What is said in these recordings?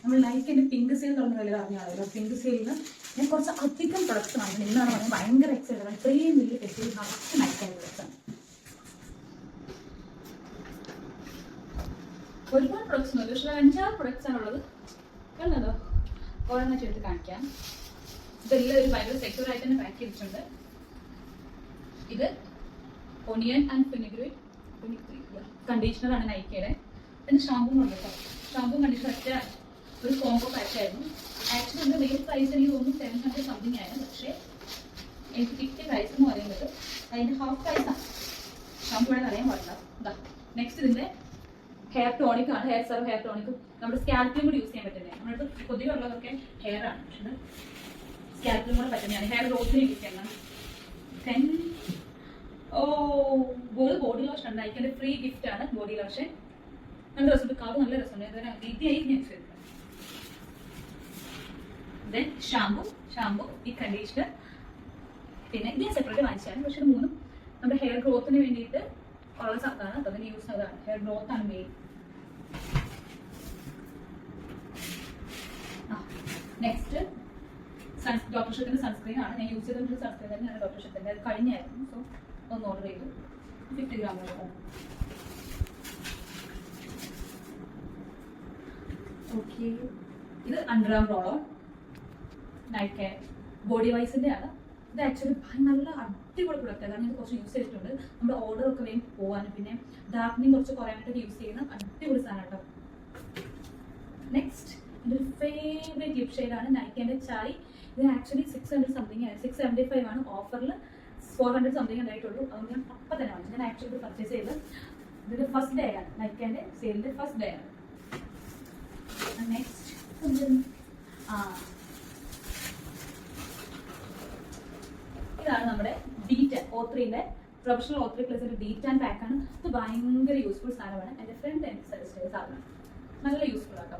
നമ്മൾ നൈക്കിന്റെ pink sale തുടങ്ങുന്നതിൽ അറിഞ്ഞാണല്ലോ. Pink സെയിലിന് ഞാൻ കുറച്ച് അധികം പ്രൊഡക്ട്സ് വാങ്ങിക്കുന്നത്. ഇന്നാണ് പറഞ്ഞത് ഭയങ്കര എക്സൈറ്റഡ് ആണ്. ഇത്രയും വലിയ പെട്ടിയിൽ നിറച്ച് നൈക്കിന്റെ പ്രൊഡക്ട്സ് ആണ്. ഒരുപാട് പ്രൊഡക്ട്സ് ഉണ്ട്, പക്ഷേ 5-6 പ്രൊഡക്ട്സ് ആണുള്ളത്. കണ്ടോ, ഓരോന്നും ചെയ്തിട്ട് കാണിക്കാം. ഇതെല്ലാം ഒരു ഭയങ്കര സെക്യൂർ ആയിട്ട് തന്നെ പാക്ക് ചെയ്തിട്ടുണ്ട്. ഇത് ഒണിയൻ ആൻഡ് ഫിനിഗ്രീൻ കണ്ടീഷണർ ആണ് നൈക്കയുടെ. പിന്നെ ഷാമ്പൂ ഉണ്ട് കേട്ടോ. ഷാമ്പൂ കണ്ടീഷണർ ഒറ്റ ഒരു കോംബോ പാക്ക് ആയിരുന്നു. ആക്ച്വലി എൻ്റെ റിയൽ പ്രൈസ് എനിക്ക് തോന്നുന്നു 700 സംതിങ് ആയിരുന്നു. പക്ഷേ എനിക്ക് കിട്ടിയ പ്രൈസ് എന്ന് പറയുന്നത് അതിൻ്റെ ഹാഫ് പ്രൈസാണ്. ഷാമ്പൂ വേണമെന്ന് അറിയാൻ പാടില്ല. നെക്സ്റ്റ് ഇതിൻ്റെ ഹെയർ ടോണിക് ആണ്. ഹെയർ സെറം ഹെയർ ടോണിക്കും നമ്മുടെ സ്കാൽപ്പിലും കൂടി യൂസ് ചെയ്യാൻ പറ്റുന്നത്. നമ്മുടെ പൊതുവെ ഉള്ളതൊക്കെ ഹെയർ ആണ്, പക്ഷേ സ്കാൽപ്പിലും കൂടെ പറ്റുന്നതാണ്. ഹെയർ ഗ്രോത്തിന് യൂസ് ചെയ്യണം. ബോഡി ലോഷൻ ഉണ്ട്. അതിൻ്റെ ഫ്രീ ഗിഫ്റ്റ് ആണ് ബോഡി ലോഷൻ. നല്ല രസമുണ്ട്, കളർ നല്ല രസമുണ്ട്. ഷാമ്പു ഈ കണ്ടീഷണർ, പിന്നെ ഇത് ഞാൻ സെപ്പറേറ്റ് വാങ്ങിച്ചാണ്. പക്ഷെ ഇത് മൂന്നും നമ്മുടെ ഹെയർ ഗ്രോത്തിന് വേണ്ടിയിട്ട് ഉള്ള സാധനമാണ്. അതിന് യൂസ് ചെയ്തതാണ്. ഹെയർ ഗ്രോത്ത് ആണ് മെയിൻ. നെക്സ്റ്റ് ഡോക്ടർ ഷെത്തിന്റെ സൺസ്ക്രീൻ ആണ്. ഞാൻ യൂസ് ചെയ്തിട്ടുള്ള സൺസ്ക്രീൻ തന്നെയാണ് ഡോക്ടർ ഷെത്തിന്റെ. അത് കഴിഞ്ഞായിരുന്നു. സോ ഒന്ന് ഓർഡർ ചെയ്തു. 50 gram. ഓക്കെ, ഇത് അണ്ടർആം റോളോ നൈക്ക ബോഡി വൈസിന്റെ ആണ്. ഇത് ആക്ച്വലി നല്ല അടിപൊളി പ്രൊഡക്റ്റ് ആണ്. ഞാൻ കുറച്ച് യൂസ് ചെയ്തിട്ടുണ്ട്. നമ്മുടെ ഓർഡർ ഒക്കെ വേഗം പോകാനും പിന്നെ ഡാർക്കനിങ് കുറച്ച് കുറയാനായിട്ട് യൂസ് ചെയ്യുന്ന അടിപൊളി സാധനം കേട്ടോ. നെക്സ്റ്റ് എൻ്റെ ഒരു ഫേവറേറ്റ് ലിപ് ഷെയ്ഡാണ് നൈക്കൻ്റെ ചായ്. ഇത് ആക്ച്വലി 600 സംതിങ് ആണ്. 675 ആണ്. ഓഫറിൽ 400 സംതിങ് ഉണ്ടായിട്ടുള്ളൂ. അതുകൊണ്ട് ഞാൻ അപ്പം തന്നെ വാങ്ങിച്ചു. ഞാൻ ആക്ച്വലി ഇത് പർച്ചേസ് ചെയ്ത് ഇതിൻ്റെ ഫസ്റ്റ് ഡേ ആണ്. നൈക്കൻ്റെ സെയിലിൻ്റെ ഫസ്റ്റ് ഡേ ആണ്. നെക്സ്റ്റ് ഇതാണ് നമ്മുടെ D10 O3ന്റെ പ്രൊഫഷണൽ O3 പ്ലസ് ഒരു D10 പാക്ക് ആണ്. ഇത് ഭയങ്കര യൂസ്ഫുൾ സാധനമാണ്. എൻ്റെ ഫ്രണ്ട് എനിക്ക് സജസ്റ്റ് ചെയ്ത സാധനം നല്ല യൂസ്ഫുൾ ആട്ടോ.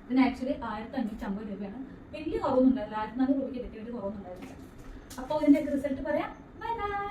ഇതിന് ആക്ച്വലി 1550 രൂപയാണ്. വലിയ കുറവൊന്നും ഉണ്ടായില്ല. 1400 രൂപയ്ക്ക് വലിയ കുറവൊന്നും ഉണ്ടായിരുന്നില്ല. അപ്പോൾ ഇതിൻ്റെയൊക്കെ റിസൾട്ട് പറയാം. Bye bye.